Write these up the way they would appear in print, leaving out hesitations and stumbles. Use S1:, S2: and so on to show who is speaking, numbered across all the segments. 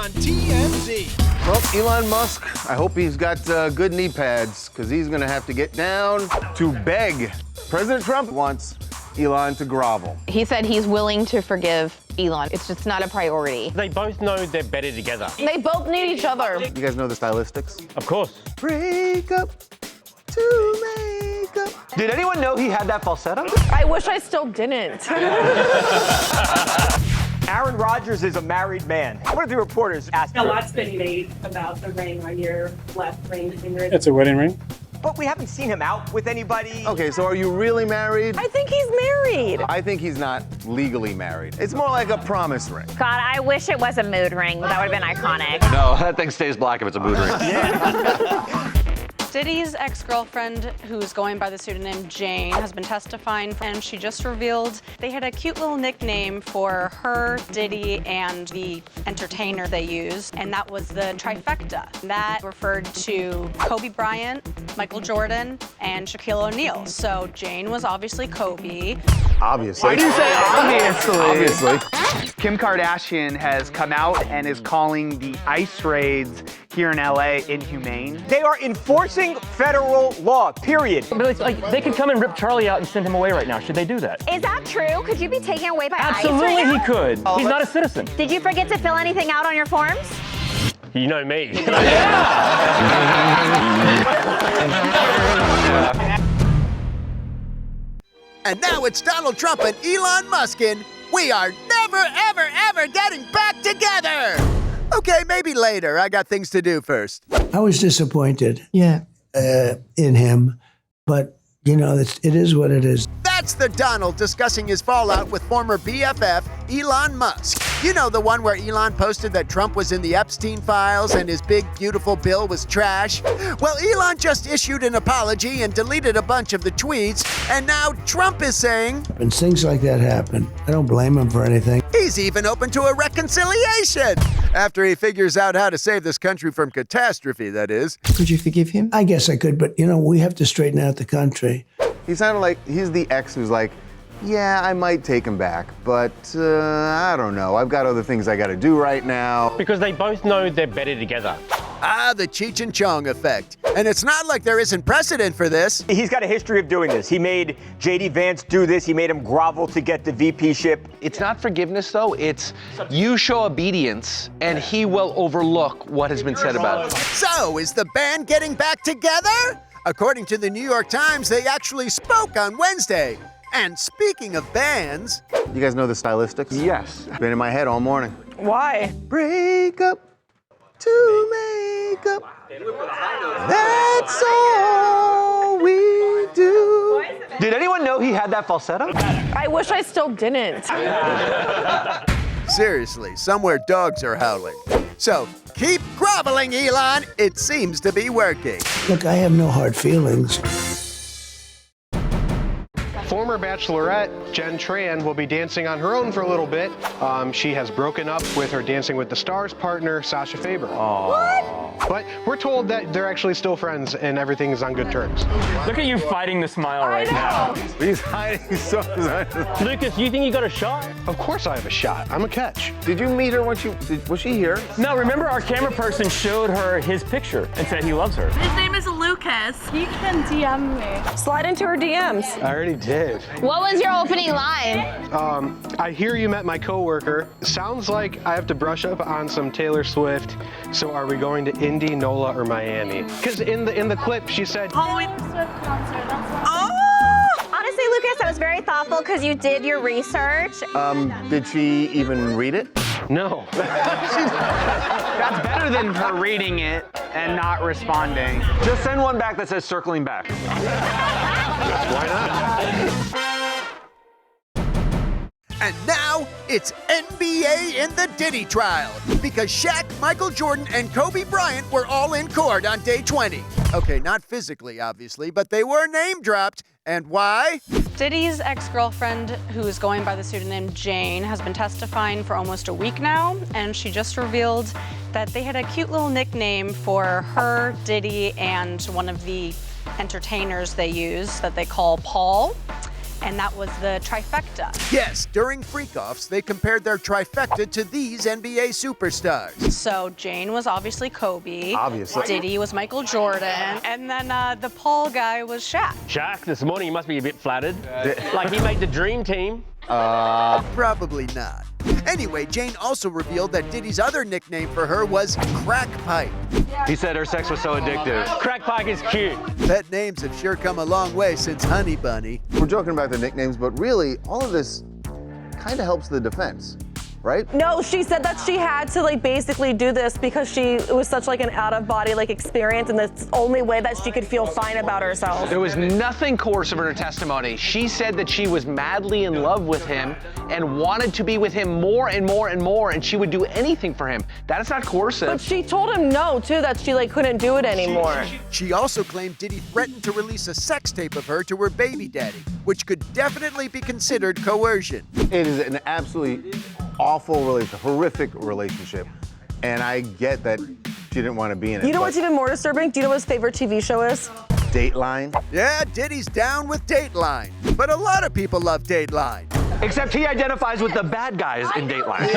S1: on TMZ.
S2: Well, Elon Musk, I hope he's got good knee pads, because he's going to have to get down to beg. President Trump wants Elon to grovel.
S3: He said he's willing to forgive Elon. It's just not a priority.
S4: They both know they're better together.
S3: They both need each other.
S2: You guys know the stylistics?
S4: Of course.
S2: Break up to make up.
S5: Did anyone know he had that falsetto?
S3: I wish I still didn't.
S5: Aaron Rodgers is a married man. One of the reporters asked
S6: A
S5: her,
S6: lot's been made about the ring on your left ring finger.
S7: It's a wedding ring.
S5: but we haven't seen him out with anybody.
S2: Okay, so are you really married?
S3: I think he's married.
S2: I think he's not legally married. It's more like a promise ring.
S8: God, I wish it was a mood ring. That would have been iconic.
S9: No, that thing stays black if it's a mood ring.
S10: Diddy's ex-girlfriend, who's going by the pseudonym Jane, has been testifying, and she just revealed they had a cute little nickname for her, Diddy, and the entertainer they used, and that was the trifecta. That referred to Kobe Bryant, Michael Jordan, and Shaquille O'Neal. So Jane was obviously Kobe.
S2: Obviously.
S11: Why do you say obviously?
S2: Obviously.
S11: Kim Kardashian has come out and is calling the ICE raids here in LA inhumane.
S5: They are enforcing federal law, period.
S4: But it's like, they could come and rip Charlie out and send him away right now. Should they do that?
S8: Is that true? Could you be taken away by ICE
S4: Absolutely
S8: right now?
S4: he could. He's not a citizen.
S8: Did you forget to fill anything out on your forms?
S4: You know me.
S1: And now it's Donald Trump and Elon Musk in We Are Never, Ever, Ever Getting Back Together. Okay, maybe later. I got things to do first.
S12: I was disappointed, in him, but, you know, it is what it is.
S1: That's the Donald discussing his fallout with former BFF Elon Musk. You know, the one where Elon posted that Trump was in the Epstein files and his big, beautiful bill was trash? Well, Elon just issued an apology and deleted a bunch of the tweets, and now Trump is saying...
S12: When things like that happen, I don't blame him for anything.
S1: He's even open to a reconciliation, after he figures out how to save this country from catastrophe, that is.
S12: Could you forgive him? I guess I could, but, you know, we have to straighten out the country.
S2: He sounded like he's the ex who's like, yeah, I might take him back, but I don't know. I've got other things I got to do right now.
S4: Because they both know they're better together.
S1: Ah, the Cheech and Chong effect. And it's not like there isn't precedent for this.
S5: He's got a history of doing this. He made J.D. Vance do this. He made him grovel to get the VP ship.
S9: It's not forgiveness, though. It's you show obedience, and he will overlook what has been said about it.
S1: So, is the band getting back together? According to the New York Times, they actually spoke on Wednesday. And speaking of bands...
S2: You guys know the Stylistics?
S9: Yes.
S2: Been in my head all morning.
S3: Why?
S2: Break up to make up. That's all we do.
S5: Did anyone know he had that falsetto?
S3: I wish I still didn't.
S1: Seriously, somewhere dogs are howling. So, keep groveling, Elon. It seems to be working.
S12: Look, I have no hard feelings.
S13: Former Bachelorette Jen Tran will be dancing on her own for a little bit. She has broken up with her Dancing with the Stars partner, Sasha Faber.
S8: What?
S13: But we're told that they're actually still friends and everything is on good terms.
S4: Look at you fighting the smile right now.
S2: He's hiding so
S4: Lucas, you think you got a shot?
S13: Of course I have a shot. I'm a catch.
S2: Did you meet her when was she here?
S4: No, remember our camera person showed her his picture and said he loves her.
S10: His name is Lucas.
S6: You can DM me.
S3: Slide into her DMs.
S13: I already did.
S8: What was your opening line?
S13: I hear you met my coworker. Sounds like I have to brush up on some Taylor Swift. So are we going to Indy, NOLA, or Miami? Because in the clip she said
S6: Halloween Swift concert. That's what.
S8: Honestly, Lucas, that was very thoughtful because you did your research.
S2: Did she even read it?
S13: no.
S11: That's better than her reading it and not responding.
S5: Just send one back that says circling back.
S13: Why not?
S1: And now, it's NBA in the Diddy trial. Because Shaq, Michael Jordan, and Kobe Bryant were all in court on day 20. Okay, not physically, obviously, but they were name-dropped. And why?
S10: Diddy's ex-girlfriend, who's going by the pseudonym Jane, has been testifying for almost a week now, and she just revealed that they had a cute little nickname for her, Diddy, and one of the entertainers they use that they call Paul. and that was the trifecta.
S1: Yes, during freak-offs, they compared their trifecta to these NBA superstars.
S10: So Jane was obviously Kobe.
S2: Obviously.
S10: Diddy was Michael Jordan. And then the Paul guy was Shaq.
S4: Shaq, this morning, he must be a bit flattered. Like he made the dream team.
S1: Probably not. Anyway, Jane also revealed that Diddy's other nickname for her was Crack Pipe.
S9: He said her sex was so addictive.
S4: Crack Pike is cute.
S1: Pet names have sure come a long way since Honey Bunny.
S2: We're joking about the nicknames, but really, all of this kind of helps the defense, right?
S7: No, she said that she had to like basically do this because it was such like an out-of-body like experience, and that's the only way that she could feel fine about herself.
S9: There was nothing coercive in her testimony. She said that she was madly in love with him and wanted to be with him more and more and more, and she would do anything for him. That is not coercive.
S7: But she told him no, too, that she like couldn't do it anymore.
S1: She also claimed Diddy threatened to release a sex tape of her to her baby daddy, which could definitely be considered coercion.
S2: It is an absolutely awful relationship, horrific relationship, and I get that she didn't want to be in it.
S7: You know what's even more disturbing? Do you know what his favorite TV show is?
S2: Dateline?
S1: Yeah, Diddy's down with Dateline, but a lot of people love Dateline.
S9: Except he identifies with the bad guys in Dateline.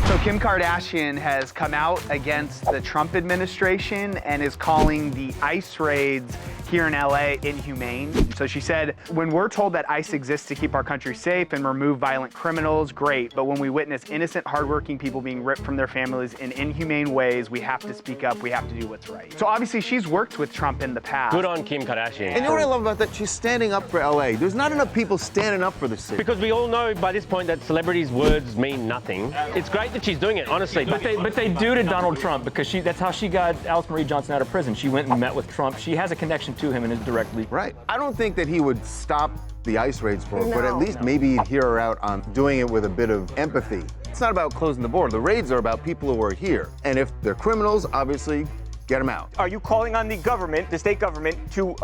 S11: So Kim Kardashian has come out against the Trump administration and is calling the ICE raids here in LA inhumane. So she said, when we're told that ICE exists to keep our country safe and remove violent criminals, great. But when we witness innocent, hardworking people being ripped from their families in inhumane ways, we have to speak up, we have to do what's right. So obviously she's worked with Trump in the past.
S4: Good on Kim Kardashian.
S2: And you know what I love about that? She's standing up for LA. There's not enough people standing up for the city.
S4: Because we all know by this point that celebrities' words mean nothing. It's great that she's doing it, honestly.
S14: But they do to Donald Trump because that's how she got Alice Marie Johnson out of prison. She went and met with Trump. She has a connection to him and is directly.
S2: Right. I don't think that he would stop the ICE raids for her, but at least maybe he'd hear her out on doing it with a bit of empathy. It's not about closing the border. The raids are about people who are here. And if they're criminals, obviously, get them out.
S5: Are you calling on the government, the state government, to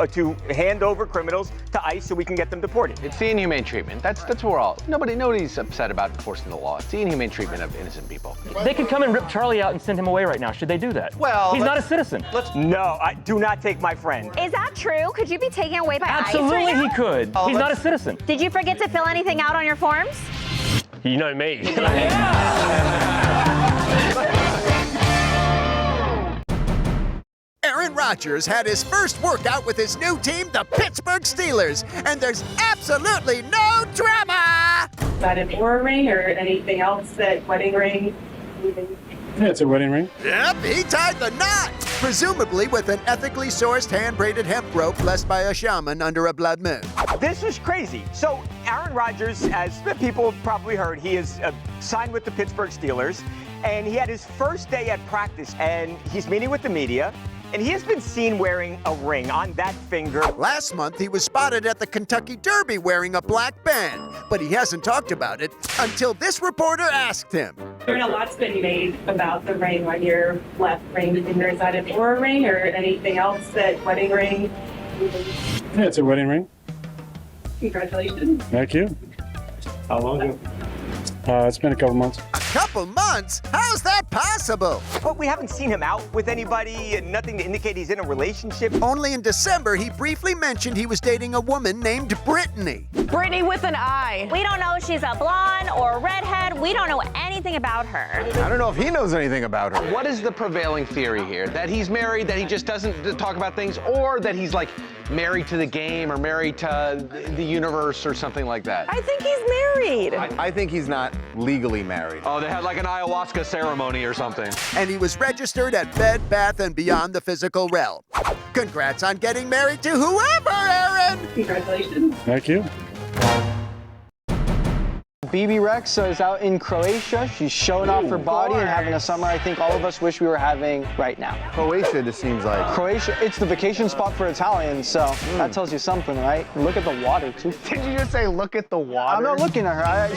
S5: hand over criminals to ICE so we can get them deported?
S9: It's the inhumane treatment. That's what we're all. Nobody's upset about enforcing the law. It's the inhumane treatment of innocent people.
S14: They could come and rip Charlie out and send him away right now. Should they do that?
S5: Well,
S14: he's not a citizen.
S5: No, do not take my friend.
S8: Is that true? Could you be taken away by
S14: Absolutely,
S8: ICE right
S14: he
S8: now?
S14: could. He's not a citizen.
S8: Did you forget to fill anything out on your forms?
S4: You know me.
S1: Rodgers had his first workout with his new team, the Pittsburgh Steelers, and there's absolutely no drama!
S6: Is that an Oura ring or anything else, that wedding ring?
S15: Yeah, it's a wedding ring.
S1: Yep, he tied the knot, presumably with an ethically sourced hand-braided hemp rope blessed by a shaman under a blood moon.
S5: This is crazy. So Aaron Rodgers, as the people probably heard, he is signed with the Pittsburgh Steelers, and he had his first day at practice, and he's meeting with the media. And he has been seen wearing a ring on that finger.
S1: Last month, he was spotted at the Kentucky Derby wearing a black band, but he hasn't talked about it until this reporter asked him.
S6: A lot's been made about the ring on your left ring finger. Is that an Oura ring or anything else, that wedding ring?
S15: Yeah, it's a wedding ring.
S6: Congratulations.
S15: Thank you.
S6: How long ago?
S15: It's been a couple months.
S1: Couple months? How's that possible?
S5: But we haven't seen him out with anybody, nothing to indicate he's in a relationship.
S1: Only in December, he briefly mentioned he was dating a woman named Brittany.
S7: Brittany with an I.
S8: We don't know if she's a blonde or a redhead. We don't know anything about her.
S2: I don't know if he knows anything about her.
S9: What is the prevailing theory here? That he's married, that he just doesn't talk about things, or that he's like married to the game or married to the universe or something like that?
S7: I think he's married.
S2: I think he's not legally married.
S9: Oh, they had like an ayahuasca ceremony or something.
S1: And he was registered at Bed, Bath & Beyond the physical realm. Congrats on getting married to whoever, Aaron!
S6: Congratulations.
S15: Thank you.
S16: Bebe Rexha is out in Croatia. She's showing off her body and having a summer I think all of us wish we were having right now.
S2: Croatia just seems like...
S16: Croatia, it's the vacation spot for Italians, so that tells you something, right? Look at the water, too.
S11: Did you just say, look at the water?
S16: I'm not looking at her.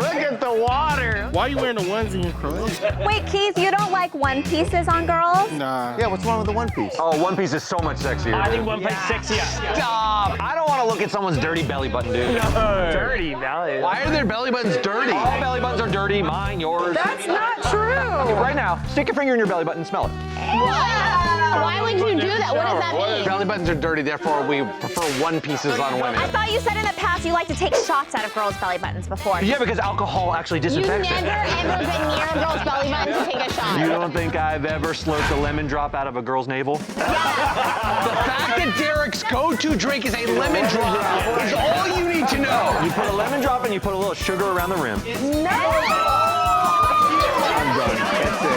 S11: Look at the water.
S15: Why are you wearing a onesie in Croatia?
S8: Wait, Keith, you don't like one pieces on girls?
S15: Nah.
S2: Yeah, what's wrong with the one piece?
S9: Oh, one piece is so much sexier.
S4: I think one piece sexier.
S9: Stop! I don't want to look at someone's dirty belly button, dude.
S4: No.
S11: Dirty belly.
S9: Why are their belly buttons dirty? All belly buttons are dirty. Mine, yours.
S7: That's not true.
S5: Right now, stick your finger in your belly button and smell it.
S8: Wow.
S3: Yeah, why would you do that? What does that mean?
S9: Belly buttons are dirty, therefore we prefer one pieces on women.
S8: I thought you said in the past you like to take shots out of girls' belly buttons before.
S9: Yeah, because alcohol actually disinfects
S3: You've never ever been near a girl's belly button to take a shot.
S17: You don't think I've ever slurped a lemon drop out of a girl's navel?
S9: The fact that Derek's go-to drink is a lemon drop is all you need to know.
S17: You put a lemon drop and you put a little sugar around the rim.
S8: No!
S2: I'm done. That's it.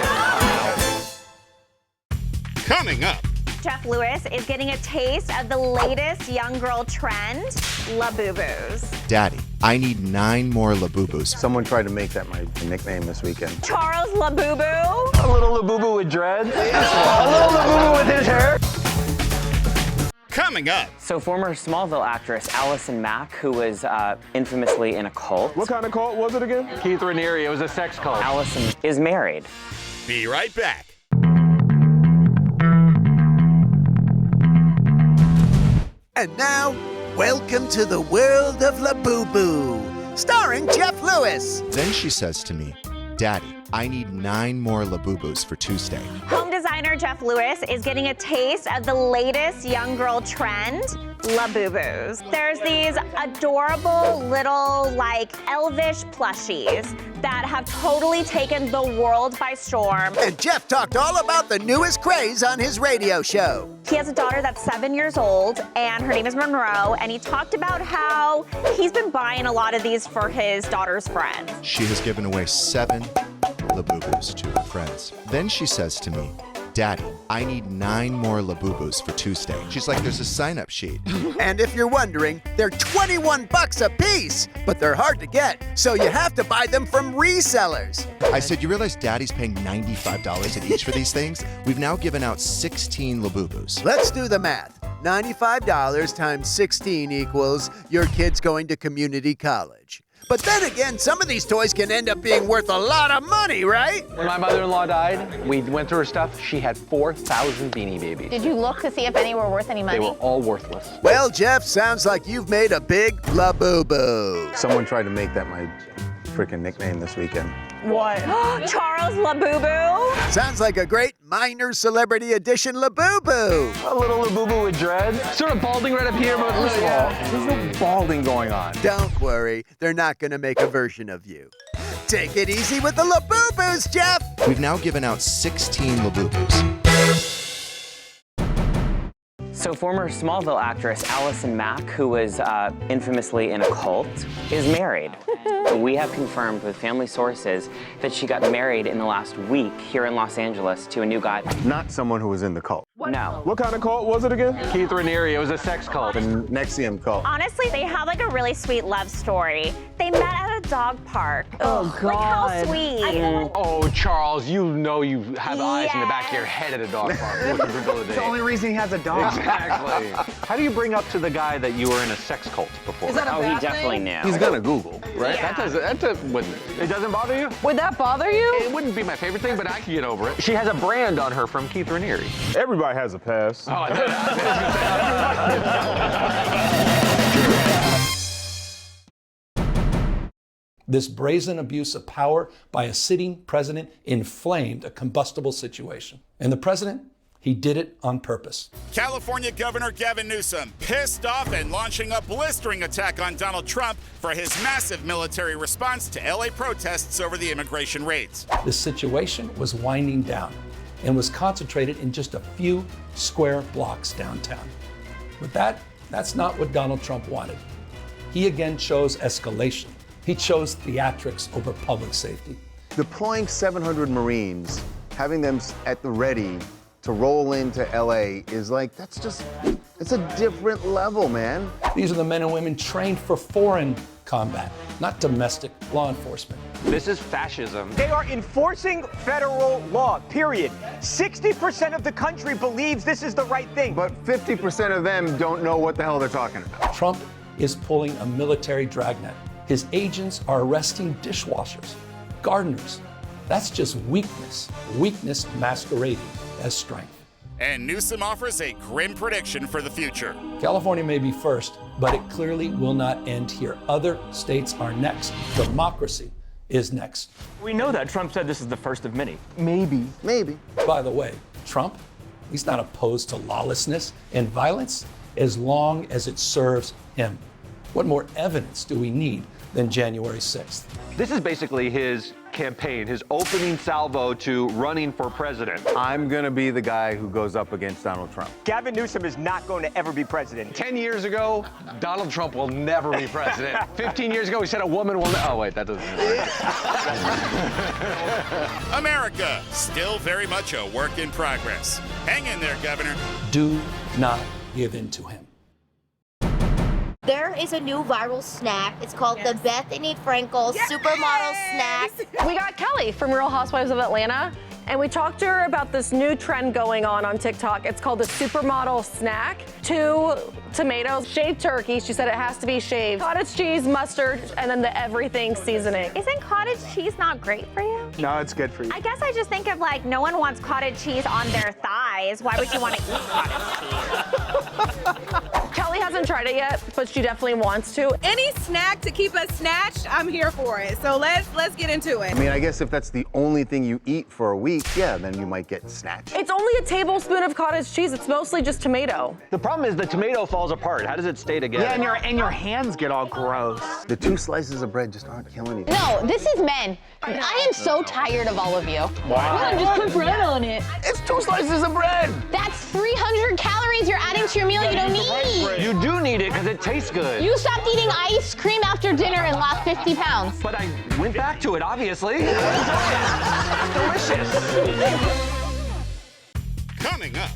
S18: Coming up.
S8: Jeff Lewis is getting a taste of the latest young girl trend, Labubus.
S19: Daddy, I need 9 more Labubus.
S2: Someone tried to make that my nickname this weekend.
S8: Charles Labubu.
S17: A little Labubu with dreads. A little Labubu with his hair.
S18: Coming up.
S20: So former Smallville actress Allison Mack, who was infamously in a cult.
S17: What kind of cult was it again? Keith Raniere. It was a sex cult.
S20: Allison is married.
S18: Be right back.
S1: And now, welcome to the world of Labubu, starring Jeff Lewis.
S19: Then she says to me, Daddy, I need 9 more Labubus for Tuesday.
S8: Home designer Jeff Lewis is getting a taste of the latest young girl trend, Labubus. There's these adorable little, elvish plushies that have totally taken the world by storm.
S1: And Jeff talked all about the newest craze on his radio show.
S8: He has a daughter that's 7 years old, and her name is Monroe, and he talked about how he's been buying a lot of these for his daughter's friends.
S19: She has given away 7 Labubus to her friends. Then she says to me, Daddy, I need 9 more Labubus for Tuesday. She's like, there's a sign-up sheet.
S1: And if you're wondering, they're $21 a piece, but they're hard to get, so you have to buy them from resellers.
S19: I said, you realize Daddy's paying $95 at each for these things? We've now given out 16 Labubus.
S1: Let's do the math. $95 times 16 equals your kid's going to community college. But then again, some of these toys can end up being worth a lot of money, right?
S9: When my mother-in-law died, we went through her stuff. She had 4,000 Beanie Babies.
S3: Did you look to see if any were worth any money?
S9: They were all worthless.
S1: Well, Jeff, sounds like you've made a big Labubu.
S2: Someone tried to make that my freaking nickname this weekend.
S8: What? Charles Labubu?
S1: Sounds like a great minor celebrity edition Labubu.
S17: A little Labubu with dreads.
S9: Sort of balding right up here, but first of all,
S2: there's no balding going on.
S1: Don't worry, they're not gonna make a version of you. Take it easy with the Labubus, Jeff.
S19: We've now given out 16 Labubus.
S20: So former Smallville actress Allison Mack, who was infamously in a cult, is married. We have confirmed with family sources that she got married in the last week here in Los Angeles to a new guy.
S2: Not someone who was in the cult.
S20: No.
S17: What kind of cult was it again? Keith Raniere. It was a sex cult.
S2: The NXIVM cult.
S8: Honestly, they have a really sweet love story. They met at a dog park.
S3: Oh, God.
S8: Like, how sweet.
S9: Oh, Charles, you know you have eyes in the back of your head at a dog park looking for Bill
S11: It's the only reason he has a dog.
S9: Exactly.
S17: How do you bring up to the guy that you were in a sex cult before?
S3: Is that a
S20: Oh, he
S3: bad
S20: definitely
S3: thing?
S20: knew.
S2: He's gonna Google, right?
S8: Yeah.
S9: That wouldn't.
S17: It doesn't bother you?
S3: Would that bother you?
S9: It wouldn't be my favorite thing, but I could get over it.
S17: She has a brand on her from Keith Raniere. Everybody has a past.
S9: Oh,
S21: This brazen abuse of power by a sitting president inflamed a combustible situation. And the president, he did it on purpose.
S18: California Governor Gavin Newsom pissed off and launching a blistering attack on Donald Trump for his massive military response to LA protests over the immigration raids.
S21: This situation was winding down and was concentrated in just a few square blocks downtown. But that's not what Donald Trump wanted. He again chose escalation. He chose theatrics over public safety.
S2: Deploying 700 Marines, having them at the ready to roll into LA is like, it's a different level, man.
S21: These are the men and women trained for foreign combat, not domestic law enforcement.
S17: This is fascism.
S5: They are enforcing federal law, period. 60% of the country believes this is the right thing.
S2: But 50% of them don't know what the hell they're talking about.
S21: Trump is pulling a military dragnet. His agents are arresting dishwashers, gardeners. That's just weakness. Weakness masquerading as strength.
S18: And Newsom offers a grim prediction for the future.
S21: California may be first, but it clearly will not end here. Other states are next. Democracy is next.
S14: We know that. Trump said this is the first of many.
S21: Maybe. By the way, Trump, He's not opposed to lawlessness and violence as long as it serves him. What more evidence do we need than January 6th?
S9: This is basically his campaign, his opening salvo to running for president.
S2: I'm gonna be the guy who goes up against Donald Trump.
S5: Gavin Newsom is not going to ever be president.
S9: 10 years ago, Donald Trump will never be president. 15 years ago, he said a woman will oh wait, that doesn't
S18: America, still very much a work in progress. Hang in there, Governor.
S21: Do not give in to him.
S12: There is a new viral snack. It's called the Bethany Frankel Supermodel Snack.
S7: We got Kelly from Real Housewives of Atlanta, and we talked to her about this new trend going on TikTok. It's called the Supermodel Snack. 2 tomatoes, shaved turkey. She said it has to be shaved. Cottage cheese, mustard, and then the everything seasoning.
S8: Isn't cottage cheese not great for you?
S11: No, it's good for you.
S8: I guess I just think of like, no one wants cottage cheese on their thighs. Why would you want to eat cottage cheese?
S7: Kelly hasn't tried it yet, but she definitely wants to.
S22: Any snack to keep us snatched, I'm here for it. So let's get into it.
S2: I mean, I guess if that's the only thing you eat for a week, yeah, then you might get snatched.
S7: It's only a tablespoon of cottage cheese. It's mostly just tomato.
S9: The problem is the tomato falls apart. How does it stay together?
S11: Yeah, and your hands get all gross.
S2: The 2 slices of bread just aren't killing you.
S3: No, this is men. I am so tired of all of you.
S2: Why?
S3: Yeah, just put bread on it.
S9: It's 2 slices of bread.
S3: That's 300 calories you're adding to your meal you don't need.
S9: You do need it because it tastes good.
S3: You stopped eating ice cream after dinner and lost 50 pounds.
S9: But I went back to it, obviously. Delicious.
S18: Coming up.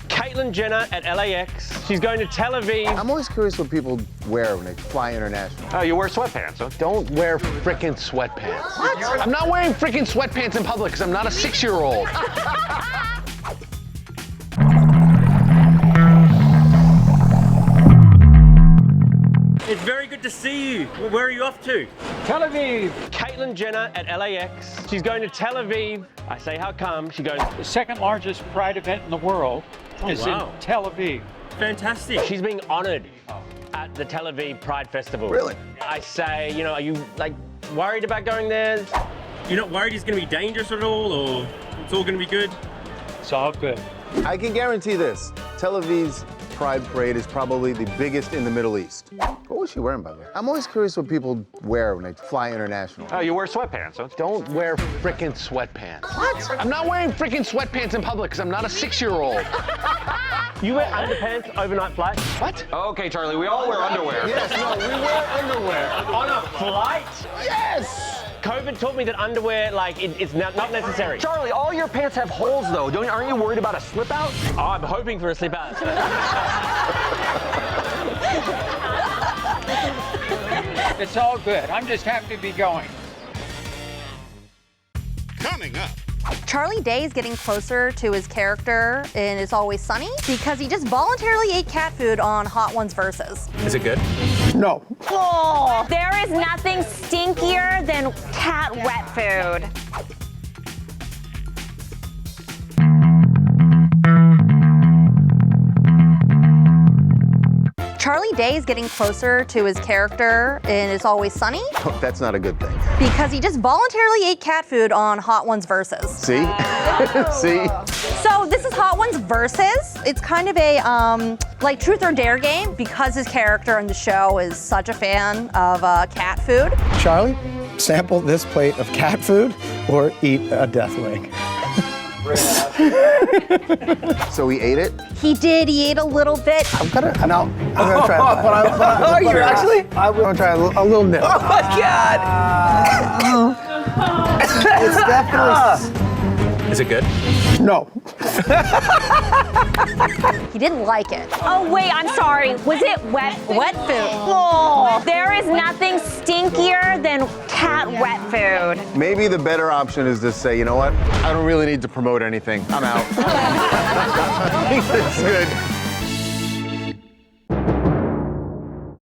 S4: Caitlyn Jenner at LAX. She's going to Tel Aviv.
S2: I'm always curious what people wear when they fly international.
S9: Oh, you wear sweatpants, huh? Don't wear frickin' sweatpants. What? I'm not wearing frickin' sweatpants in public because I'm not a 6-year-old.
S4: It's very good to see you. Where are you off to? Tel Aviv. Caitlyn Jenner at LAX. She's going to Tel Aviv. I say, how come? She goes,
S15: The second largest pride event in the world is in Tel Aviv.
S4: fantastic. She's being honored at the Tel Aviv Pride Festival.
S2: Really?
S4: I say, you know, are you like worried about going there? You're not worried it's going to be dangerous at all, or it's all going to be good?
S15: It's all good.
S2: I can guarantee this. Tel Aviv's Pride Parade is probably the biggest in the Middle East. What was she wearing, by the way? I'm always curious what people wear when they fly international.
S9: Oh, you wear sweatpants, huh? Don't wear frickin' sweatpants. What? I'm not wearing frickin' sweatpants in public because I'm not a 6-year-old.
S4: You wear underpants overnight flight?
S9: What? Okay, Charlie, we all wear underwear.
S2: Yes, no, we wear underwear.
S4: On a flight?
S2: Yes!
S4: COVID taught me that underwear, like, it's not necessary.
S9: Charlie, all your pants have holes, though. Aren't you worried about a slip out?
S4: Oh, I'm hoping for a slip out.
S15: It's all good. I'm just happy to be going.
S18: Coming up.
S12: Charlie Day is getting closer to his character in It's Always Sunny because he just voluntarily ate cat food on Hot Ones Versus.
S14: Is it good?
S15: No.
S8: Oh, there is nothing stinkier than cat wet food.
S12: Charlie Day is getting closer to his character in It's Always Sunny
S2: Oh, that's not a good thing.
S12: because he just voluntarily ate cat food on Hot Ones Versus.
S2: See? See?
S12: So this is Hot Ones Versus. It's kind of a like truth or dare game because his character in the show is such a fan of cat food.
S23: Charlie, sample this plate of cat food or eat a death wing.
S2: So he ate it?
S12: He did. He ate a little bit.
S23: I'm gonna try it.
S16: You're actually?
S23: I'm gonna try a little nip.
S16: Oh my God!
S23: It's definitely.
S14: Is it good?
S23: No.
S12: He didn't like it.
S8: Oh wait, I'm sorry. Was it wet food?
S12: Wet food.
S8: Oh, there is nothing stinkier than cat wet food.
S2: Maybe the better option is to say, you know what? I don't really need to promote anything. I'm out. I think that's good.